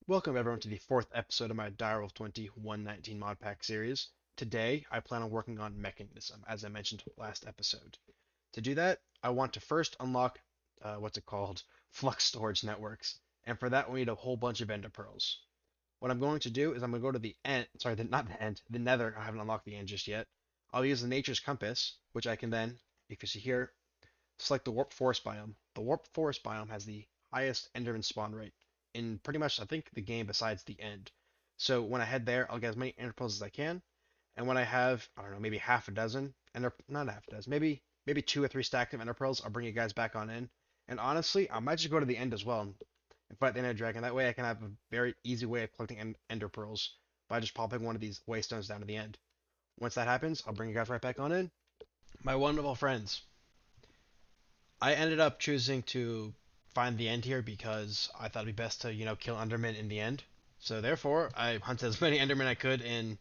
Welcome everyone to the fourth episode of my Direwolf20 119 Modpack series. Today, I plan on working on Mekanism, as I mentioned last episode. To do that, I want to first unlock, Flux storage networks. And for that, we need a whole bunch of ender pearls. What I'm going to do is I'm going to go to the end, not the end, the nether. I haven't unlocked the end just yet. I'll use the nature's compass, which I can then, if you see here, select the warp forest biome. The warp forest biome has the highest enderman spawn rate in pretty much, I think, the game besides the end. So when I head there, I'll get as many ender pearls as I can. And when I have, I don't know, maybe half a dozen, not half a dozen, maybe 2 or 3 stacks of ender pearls, I'll bring you guys back on in. And honestly, I might just go to the end as well and fight the ender dragon. That way I can have a very easy way of collecting ender pearls by just popping one of these waystones down to the end. Once that happens, I'll bring you guys right back on in. My wonderful friends, I ended up choosing to find the end here because I thought it'd be best to, kill Enderman in the end. So therefore, I hunted as many Endermen I could in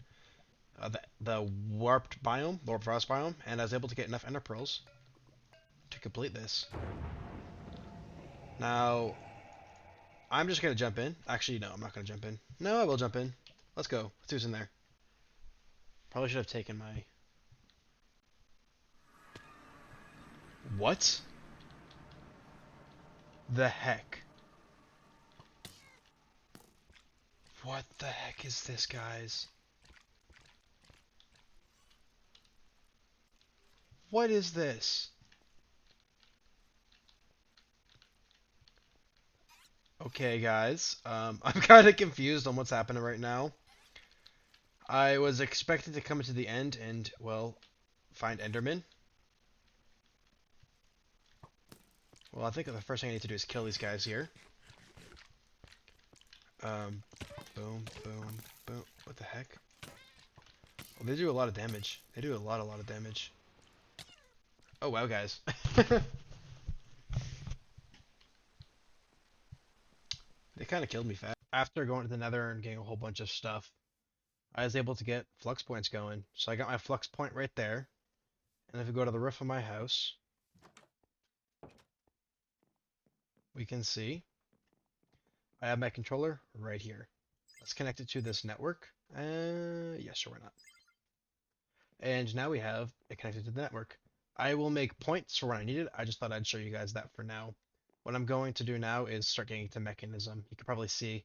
the warped biome, the warped frost biome, and I was able to get enough Ender Pearls to complete this. Now, I'm just gonna jump in. Actually, no, I'm not gonna jump in. No, I will jump in. Let's go. Let's see what's in there. Probably should have taken my... What? The heck? What the heck is this, guys? What is this? Okay, guys. I'm kind of confused on what's happening right now. I was expecting to come to the end and, well, find Enderman. Well, I think the first thing I need to do is kill these guys here. Boom, boom, boom. What the heck? Well, they do a lot of damage. They do a lot of damage. Oh, wow, guys. They kind of killed me fast. After going to the nether and getting a whole bunch of stuff, I was able to get flux points going. So I got my flux point right there. And if we go to the roof of my house, we can see I have my controller right here. Let's connect it to this network. Yeah, sure, why not? And now we have it connected to the network. I will make points for when I need it. I just thought I'd show you guys that for now. What I'm going to do now is start getting to Mekanism. You can probably see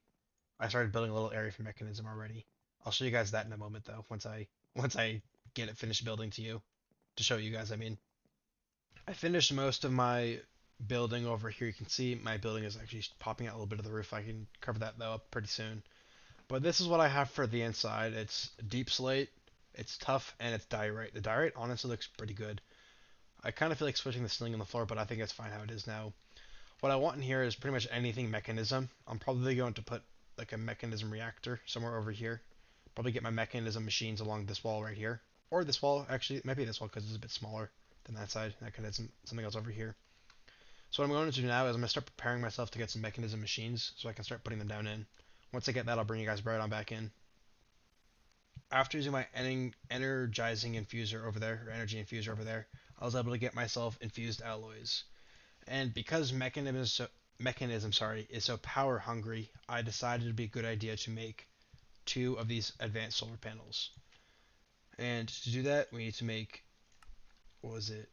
I started building a little area for Mekanism already. I'll show you guys that in a moment though, once I get it finished building to you. To show you guys, I mean. I finished most of my building over here. You can see my building is actually popping out a little bit of the roof. I can cover that though up pretty soon. But this is what I have for the inside. It's deep slate, it's tough, and it's diorite. The diorite honestly looks pretty good. I kind of feel like switching the ceiling on the floor, but I think it's fine how it is now. What I want in here is pretty much anything Mekanism. I'm probably going to put like a Mekanism reactor somewhere over here. Probably get my Mekanism machines along this wall right here. Or this wall, actually. It might be this wall because it's a bit smaller than that side. Mekanism, something else over here. So what I'm going to do now is I'm going to start preparing myself to get some Mekanism machines so I can start putting them down in. Once I get that, I'll bring you guys right on back in. After using my energizing infuser over there, or energy infuser over there, I was able to get myself infused alloys. And because Mekanism is so power hungry, I decided it'd be a good idea to make 2 of these advanced solar panels. And to do that, we need to make, what was it?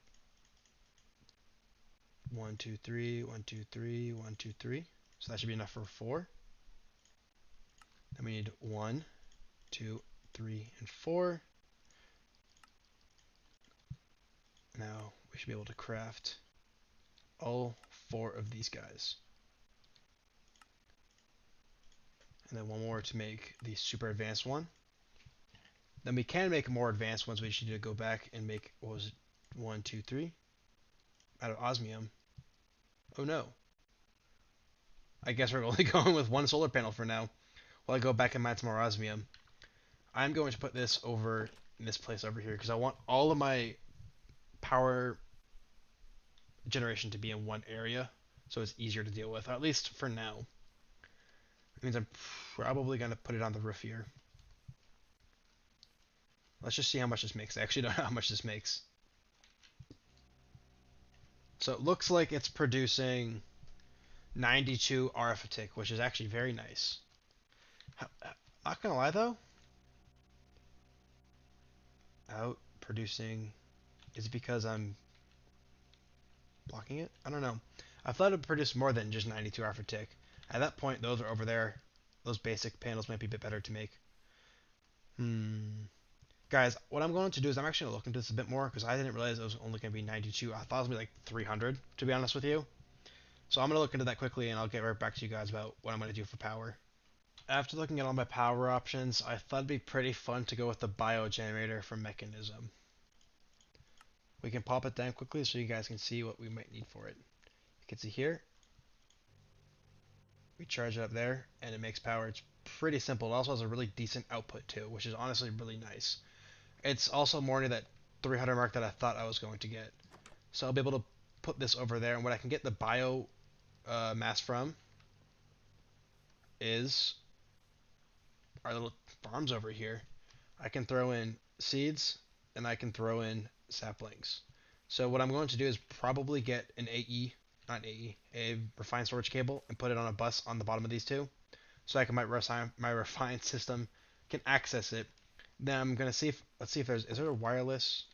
1, 2, 3, 1, 2, 3, 1, 2, 3. So that should be enough for 4. Then we need 1, 2, 3, and 4. Now we should be able to craft all 4 of these guys. And then one more to make the super advanced one. Then we can make more advanced ones. We just need to go back and make, what was it, 1, 2, 3 out of osmium. Oh no. I guess we're only going with 1 solar panel for now. While I go back and mine some more osmium. I'm going to put this over in this place over here because I want all of my power generation to be in one area so it's easier to deal with, at least for now. It means I'm probably going to put it on the roof here. Let's just see how much this makes. I actually don't know how much this makes. So it looks like it's producing 92 RF a tick, which is actually very nice. Not gonna lie though, out producing, is it because I'm blocking it? I don't know. I thought it would produce more than just 92 hour for tick. At that point, those are over there. Those basic panels might be a bit better to make. Guys, what I'm going to do is I'm actually going to look into this a bit more because I didn't realize it was only going to be 92. I thought it was going to be like 300, to be honest with you. So I'm going to look into that quickly and I'll get right back to you guys about what I'm going to do for power. After looking at all my power options, I thought it'd be pretty fun to go with the biogenerator from Mekanism. We can pop it down quickly so you guys can see what we might need for it. You can see here, we charge it up there and it makes power. It's pretty simple. It also has a really decent output too, which is honestly really nice. It's also more near that 300 mark that I thought I was going to get. So I'll be able to put this over there, and what I can get the bio mass from is our little farms over here. I can throw in seeds, and I can throw in saplings. So what I'm going to do is probably get an AE, not AE, a refined storage cable, and put it on a bus on the bottom of these two, so I can my refined system can access it. Then I'm gonna see if let's see if is there a wireless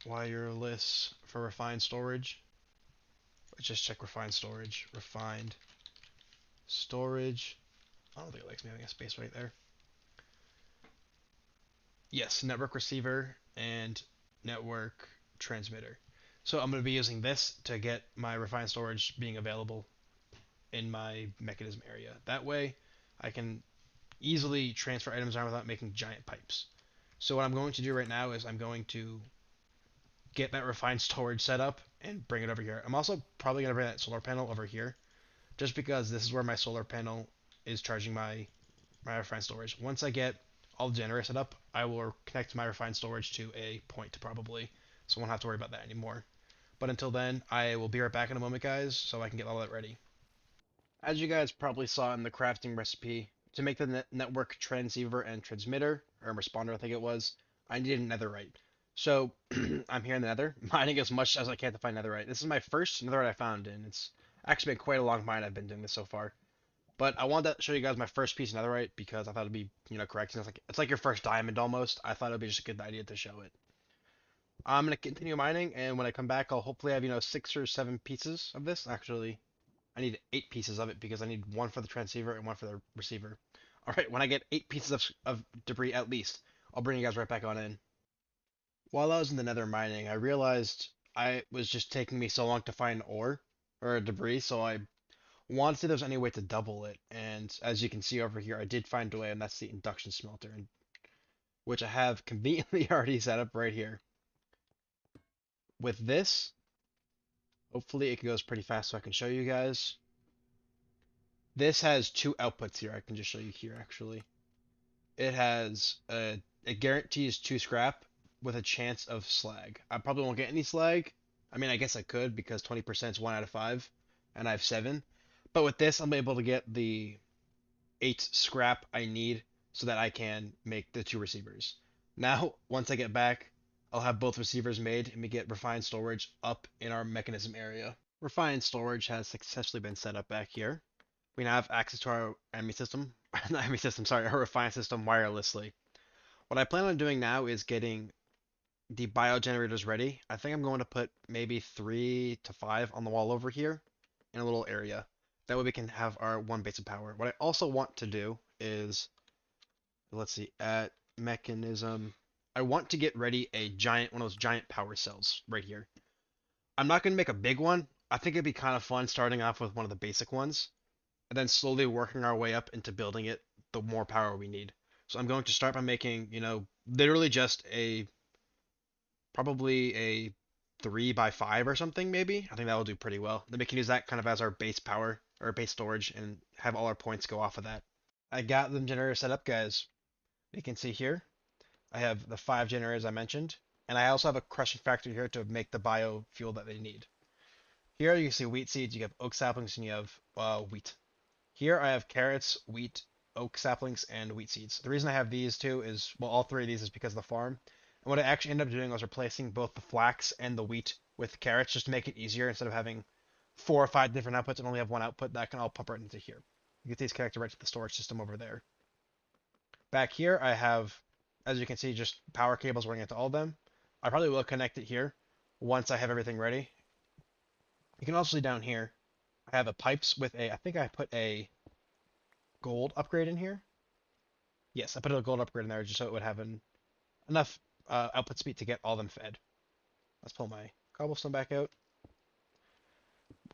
for refined storage. Let's just check refined storage. Refined storage. I don't think it likes me having a space right there. Yes, network receiver and network transmitter. So I'm going to be using this to get my refined storage being available in my mechanism area. That way I can easily transfer items around without making giant pipes. So what I'm going to do right now is I'm going to get that refined storage set up and bring it over here. I'm also probably going to bring that solar panel over here just because this is where my solar panel is charging my refined storage. Once I get all the generators set up, I will connect my refined storage to a point probably, so I won't have to worry about that anymore. But until then, I will be right back in a moment, guys, so I can get all that ready. As you guys probably saw in the crafting recipe, to make the network transceiver and transmitter, or responder I think it was, I needed netherite. So I'm here in the nether, mining as much as I can to find netherite. This is my first netherite I found, and it's actually been quite a long mine I've been doing this so far. But I wanted to show you guys my first piece of netherite because I thought it'd be, correct. It's like your first diamond almost. I thought it'd be just a good idea to show it. I'm gonna continue mining, and when I come back, I'll hopefully have 6 or 7 pieces of this. Actually, I need 8 pieces of it because I need one for the transceiver and one for the receiver. All right, when I get 8 pieces of debris at least, I'll bring you guys right back on in. While I was in the nether mining, I realized I was just taking me so long to find ore or debris, so I wanted to see if there's any way to double it. And as you can see over here, I did find a way, and that's the induction smelter, which I have conveniently already set up right here. With this, hopefully it goes pretty fast so I can show you guys. This has 2 outputs here. I can just show you here actually. It has it guarantees 2 scrap with a chance of slag. I probably won't get any slag. I mean, I guess I could because 20% is 1 out of 5, and I have 7. But with this, I'm able to get the 8 scrap I need so that I can make the 2 receivers. Now, once I get back, I'll have both receivers made and we get refined storage up in our mechanism area. Refined storage has successfully been set up back here. We now have access to our enemy system, not enemy system, sorry, our refined system wirelessly. What I plan on doing now is getting the biogenerators ready. I think I'm going to put maybe 3 to 5 on the wall over here in a little area. That way we can have our 1 base of power. What I also want to do is, let's see, at mechanism, I want to get ready one of those giant power cells right here. I'm not going to make a big one. I think it'd be kind of fun starting off with one of the basic ones, and then slowly working our way up into building it the more power we need. So I'm going to start by making, literally just probably a 3 by 5 or something, maybe. I think that will do pretty well. Then we can use that kind of as our base power or base storage and have all our points go off of that. I got the generator set up, guys. You can see here, I have the 5 generators I mentioned, and I also have a crushing factory here to make the biofuel that they need. Here you can see wheat seeds, you have oak saplings, and you have wheat. Here I have carrots, wheat, oak saplings, and wheat seeds. The reason I have these two is, well, all 3 of these is because of the farm. And what I actually ended up doing was replacing both the flax and the wheat with carrots just to make it easier instead of having 4 or 5 different outputs and only have 1 output that can all pump right into here. You can see it's connected right to the storage system over there. Back here, I have, as you can see, just power cables running into all of them. I probably will connect it here once I have everything ready. You can also see down here, I have a pipes with a, I think I put a gold upgrade in here. Yes, I put a gold upgrade in there just so it would have enough output speed to get all of them fed. Let's pull my cobblestone back out.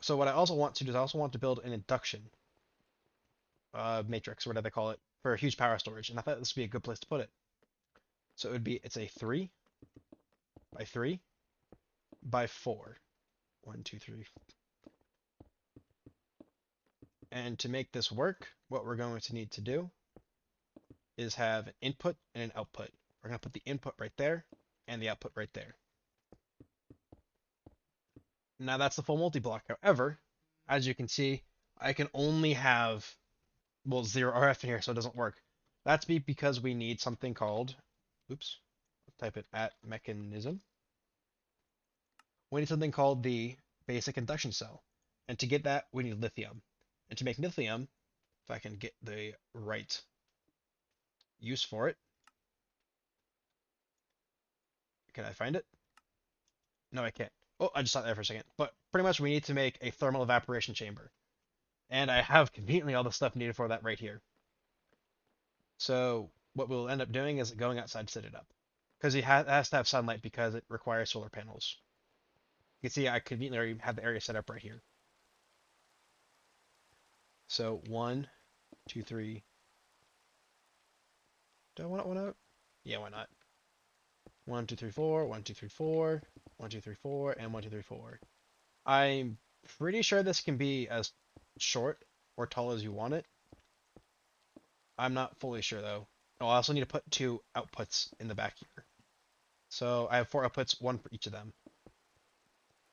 So what I also want to do is I also want to build an induction matrix, or whatever they call it, for a huge power storage, and I thought this would be a good place to put it. So it would be, it's a 3 by 3 by 4. 1, 2, 3. And to make this work, what we're going to need to do is have an input and an output. We're going to put the input right there and the output right there. Now that's the full multi-block. However, as you can see, I can only have, well, 0 RF in here, so it doesn't work. That's because we need something called, oops, type it at Mekanism. We need something called the basic induction cell. And to get that, we need lithium. And to make lithium, if I can get the right use for it, can I find it? No, I can't. Oh, I just saw it there for a second. But pretty much we need to make a thermal evaporation chamber. And I have conveniently all the stuff needed for that right here. So what we'll end up doing is going outside to set it up. Because it has to have sunlight because it requires solar panels. You can see I conveniently already have the area set up right here. So 1, 2, 3. Do I want one out? Yeah, why not? 1, 2, 3, 4, 1, 2, 3, 4, 1, 2, 3, 4, and 1, 2, 3, 4. I'm pretty sure this can be as short or tall as you want it. I'm not fully sure though. Oh, I also need to put 2 outputs in the back here. So I have 4 outputs, 1 for each of them.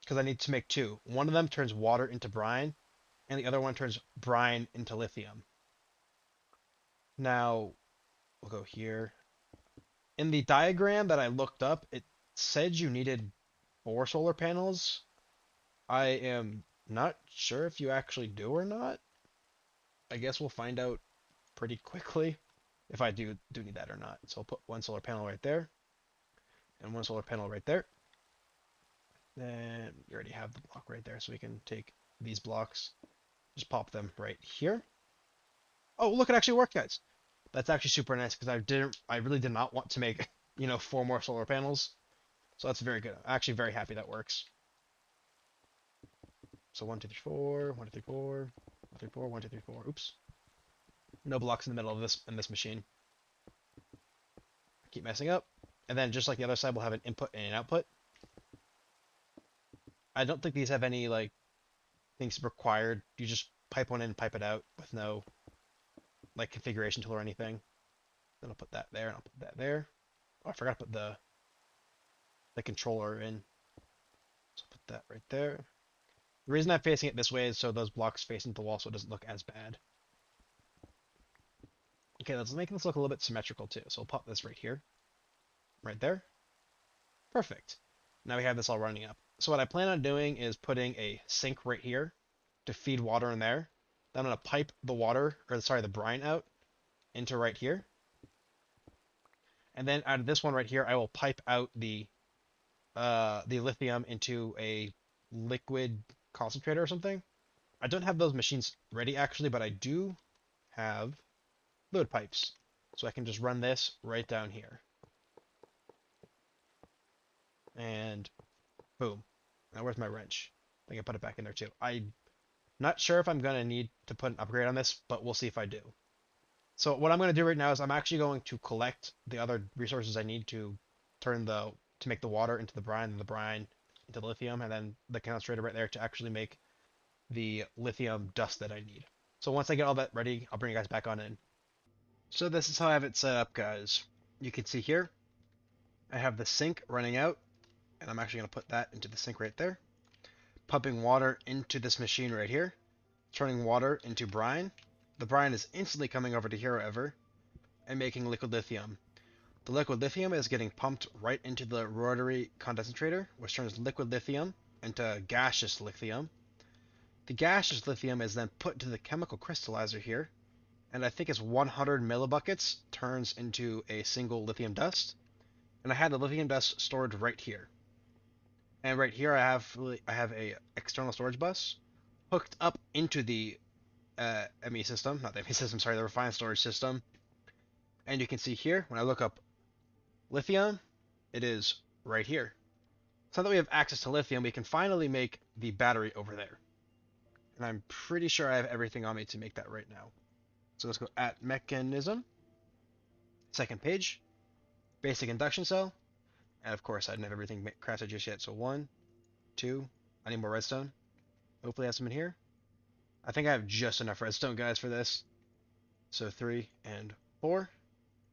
Because I need to make 2. One of them turns water into brine, and the other one turns brine into lithium. Now, we'll go here. In the diagram that I looked up, it said you needed 4 solar panels. I am not sure if you actually do or not. I guess we'll find out pretty quickly if I do need that or not. So I'll put 1 solar panel right there, and 1 solar panel right there. Then you already have the block right there, so we can take these blocks, just pop them right here. Oh, look, it actually worked, guys. That's actually super nice because I really did not want to make, 4 more solar panels. So that's very good. I'm actually very happy that works. So 1, 2, 3, 4, 1, 2, 3, 4, 1, 3, 4, 1, 2, 3, 4. Oops. No blocks in the middle of this machine. Keep messing up. And then just like the other side, we'll have an input and an output. I don't think these have any things required. You just pipe one in and pipe it out with no configuration tool or anything. Then I'll put that there and I'll put that there. Oh, I forgot to put the controller in. So I'll put that right there. The reason I'm facing it this way is so those blocks face into the wall so it doesn't look as bad. Okay, let's make this look a little bit symmetrical too. So we'll pop this right here. Right there. Perfect. Now we have this all running up. So what I plan on doing is putting a sink right here to feed water in there. Then I'm going to pipe the water, or sorry, the brine out into right here. And then out of this one right here, I will pipe out the lithium into a liquid concentrator or something. I don't have those machines ready actually, but I do have fluid pipes. So I can just run this right down here. And boom. Now where's my wrench? I can put it back in there too. I'm not sure if I'm going to need to put an upgrade on this, but we'll see if I do. So what I'm going to do right now is I'm actually going to collect the other resources I need to make the water into the brine, and the brine into the lithium, and then the concentrator right there to actually make the lithium dust that I need. So once I get all that ready, I'll bring you guys back on in. So this is how I have it set up, guys. You can see here, I have the sink running out, and I'm actually going to put that into the sink right there. Pumping water into this machine right here, turning water into brine. The brine is instantly coming over to here, however, and making liquid lithium. The liquid lithium is getting pumped right into the rotary condensator, which turns liquid lithium into gaseous lithium. The gaseous lithium is then put into the chemical crystallizer here, and I think it's 100 millibuckets turns into a single lithium dust. And I had the lithium dust stored right here. And right here I have a external storage bus hooked up into the ME system, not the ME system, sorry, the refined storage system. And you can see here, when I look up lithium, it is right here. So now that we have access to lithium, we can finally make the battery over there. And I'm pretty sure I have everything on me to make that right now. So let's go at Mekanism, second page, basic induction cell, and of course I didn't have everything crafted just yet. So 1, 2, I need more redstone. Hopefully I have some in here. I think I have just enough redstone, guys, for this. So 3 and 4.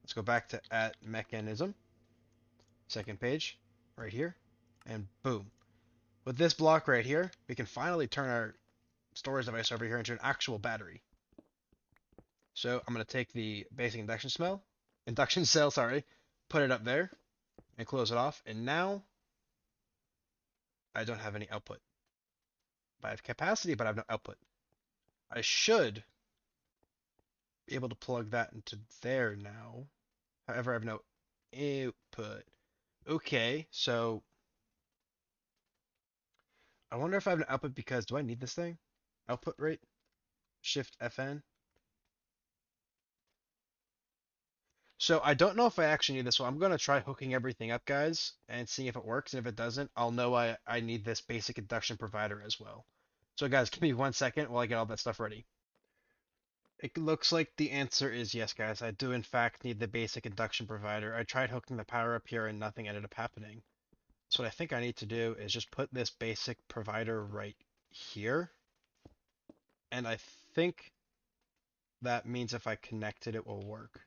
Let's go back to at Mekanism, second page, right here, and boom. With this block right here, we can finally turn our storage device over here into an actual battery. So I'm going to take the basic induction cell, sorry, put it up there, and close it off. And now I don't have any output. I have capacity, but I have no output. I should be able to plug that into there now. However, I have no output. Okay, so I wonder if I have an output because do I need this thing? Output rate? Shift FN. So I don't know if I actually need this, so I'm going to try hooking everything up, guys, and seeing if it works. And if it doesn't, I'll know I need this basic induction provider as well. So guys, give me 1 second while I get all that stuff ready. It looks like the answer is yes, guys. I do in fact need the basic induction provider. I tried hooking the power up here and nothing ended up happening. So what I think I need to do is just put this basic provider right here. And I think that means if I connect it, it will work.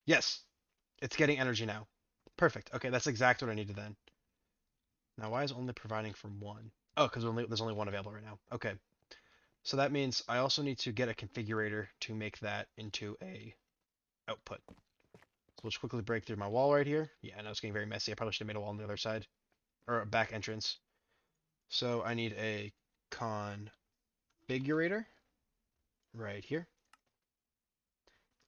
Yes, it's getting energy now. Perfect. Okay, that's exactly what I needed then. Now, why is it only providing from one? Oh, because there's only one available right now. Okay. So that means I also need to get a configurator to make that into a output. So let's quickly break through my wall right here. Yeah, I know it's getting very messy. I probably should have made a wall on the other side. Or a back entrance. So I need a configurator right here.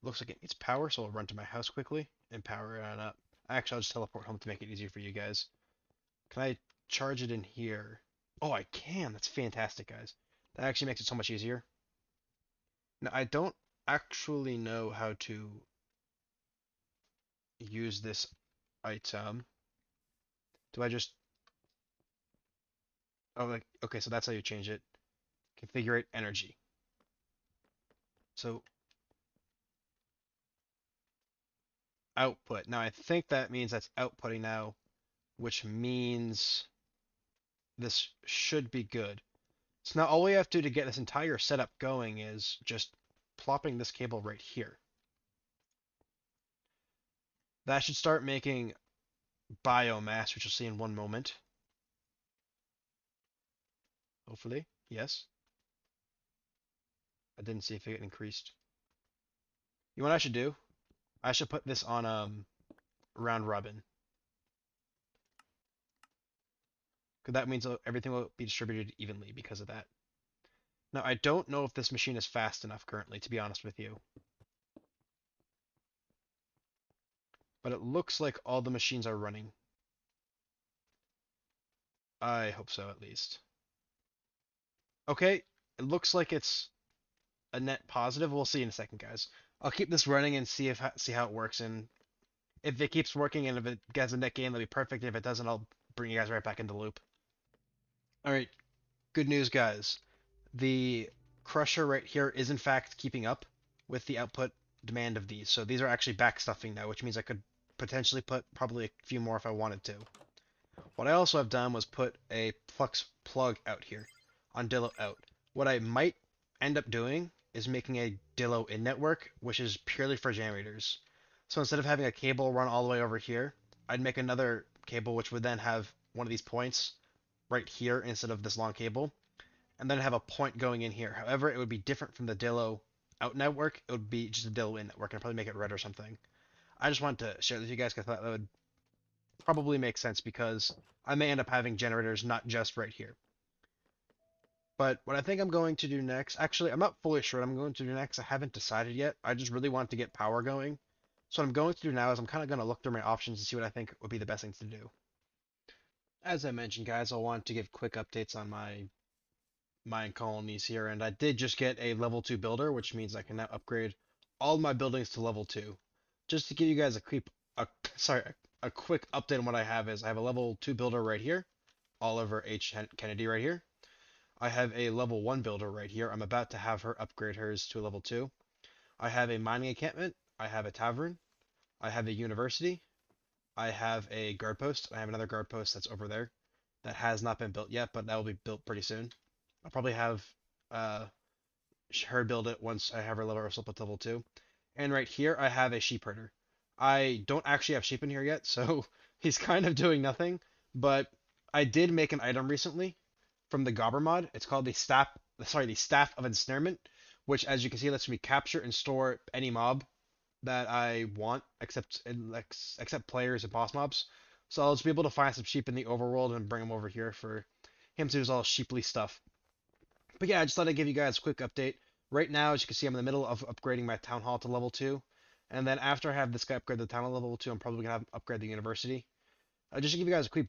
Looks like it needs power, so I'll run to my house quickly and power it on up. Actually, I'll just teleport home to make it easier for you guys. Can I charge it in here? Oh, I can. That's fantastic, guys. That actually makes it so much easier. Now, I don't actually know how to use this item. Do I just... Oh, like, okay, so that's how you change it. Configure energy. So, output. Now, I think that means that's outputting now, which means this should be good. So now all we have to do to get this entire setup going is just plopping this cable right here. That should start making biomass, which you'll see in one moment. Hopefully, yes. I didn't see if it increased. You know what I should do? I should put this on round robin. Because that means everything will be distributed evenly because of that. Now, I don't know if this machine is fast enough currently, to be honest with you. But it looks like all the machines are running. I hope so, at least. Okay, it looks like it's a net positive. We'll see in a second, guys. I'll keep this running and see how it works. And if it keeps working and if it gets a net gain, that'll be perfect. If it doesn't, I'll bring you guys right back into the loop. All right, good news, guys. The crusher right here is in fact keeping up with the output demand of these. So these are actually backstuffing now, which means I could potentially put probably a few more if I wanted to. What I also have done was put a flux plug out here on Dillo out. What I might end up doing is making a Dillo in network, which is purely for generators. So instead of having a cable run all the way over here, I'd make another cable which would then have one of these points right here instead of this long cable, and then have a point going in here. However, it would be different from the Dillo out network. It would be just a Dillo in network, and I'd probably make it red or something. I just wanted to share this with you guys because I thought that would probably make sense because I may end up having generators not just right here. But what I think I'm going to do next, actually, I'm not fully sure what I'm going to do next. I haven't decided yet. I just really want to get power going. So what I'm going to do now is I'm kind of going to look through my options and see what I think would be the best things to do. As I mentioned, guys, I want to give quick updates on my mine colonies here, and I did just get a level 2 builder, which means I can now upgrade all my buildings to level 2. Just to give you guys a sorry, a quick update on what I have is I have a level 2 builder right here, Oliver H. Kennedy right here. I have a level 1 builder right here. I'm about to have her upgrade hers to a level 2. I have a mining encampment. I have a tavern. I have a university. I have a guard post. I have another guard post that's over there that has not been built yet, but that will be built pretty soon. I'll probably have uh, her build it once I have her level up to level 2. And right here, I have a sheep herder. I don't actually have sheep in here yet, so he's kind of doing nothing. But I did make an item recently from the Gobber mod. It's called the Staff of Ensnarement, which, as you can see, lets me capture and store any mob that I want, except players and boss mobs. So I'll just be able to find some sheep in the overworld and bring them over here for him to do his all sheeply stuff. But yeah, I just thought I'd give you guys a quick update. Right now, as you can see, I'm in the middle of upgrading my town hall to level 2. And then after I have this guy upgrade the town hall level 2, I'm probably going to upgrade the university. Just to give you guys a quick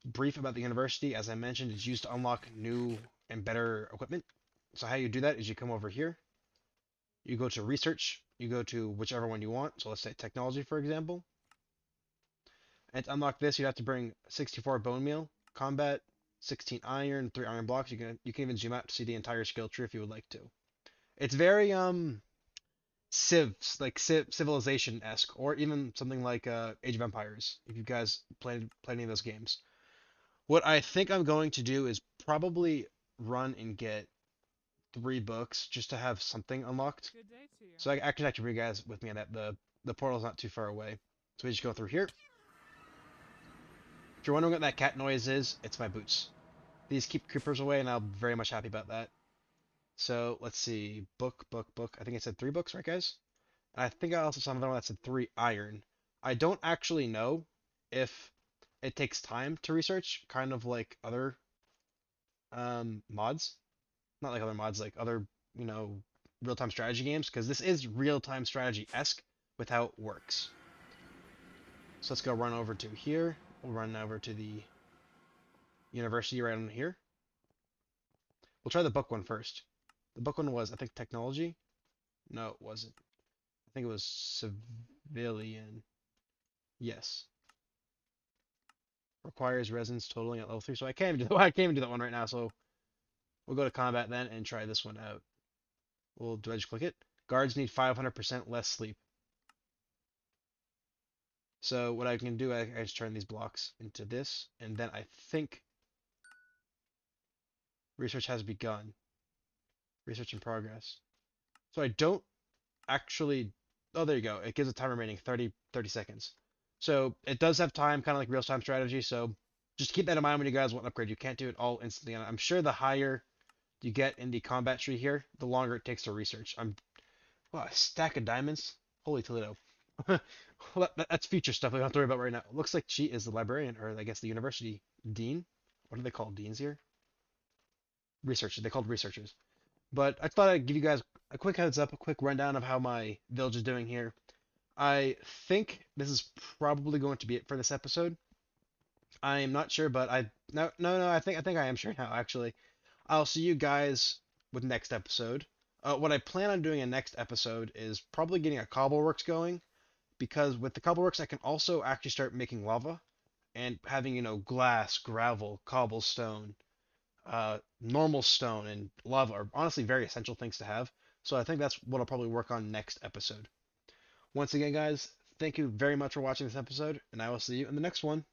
brief about the university, as I mentioned, it's used to unlock new and better equipment. So how you do that is you come over here, you go to research, you go to whichever one you want. So let's say technology, for example. And to unlock this, you'd have to bring 64 bone meal, combat, 16 iron, 3 iron blocks. You can even zoom out to see the entire skill tree if you would like to. It's very civilization-esque, or even something like Age of Empires, if you guys played any of those games. What I think I'm going to do is probably run and get 3 books just to have something unlocked. So I can actually bring you guys with me on that. The portal's not too far away. So we just go through here. If you're wondering what that cat noise is, it's my boots. These keep creepers away, and I'm very much happy about that. So let's see. Book. I think it said 3 books, right, guys? And I think I also saw another one that said 3 iron. I don't actually know if it takes time to research, kind of like other mods. Not like other mods, like other, real-time strategy games, because this is real-time strategy-esque with how it works. So let's go run over to here. We'll run over to the university right on here. We'll try the book one first. The book one was, I think, technology. No, it wasn't. I think it was civilian. Yes. Requires resins totaling at level 3. So I can't even do that one right now. So we'll go to combat then and try this one out. We'll edge click it. Guards need 500% less sleep. So what I can do, I just turn these blocks into this, and then I think research has begun. Research in progress. So I don't actually. Oh, there you go. It gives a time remaining 30 seconds. So it does have time, kind of like real-time strategy. So just keep that in mind when you guys want to upgrade. You can't do it all instantly. And I'm sure the higher you get in the combat tree here, the longer it takes to research. Wow, a stack of diamonds. Holy Toledo. Well, that's future stuff we don't have to worry about right now. It looks like she is the librarian, or I guess the university dean. What do they call deans here? Researchers. They called researchers. But I thought I'd give you guys a quick heads up, a quick rundown of how my village is doing here. I think this is probably going to be it for this episode. I am not sure, but no, I think I am sure now, actually. I'll see you guys with next episode. What I plan on doing in next episode is probably getting a cobbleworks going, because with the cobbleworks I can also actually start making lava and having, glass, gravel, cobblestone, normal stone, and lava are honestly very essential things to have. So I think that's what I'll probably work on next episode. Once again, guys, thank you very much for watching this episode, and I will see you in the next one.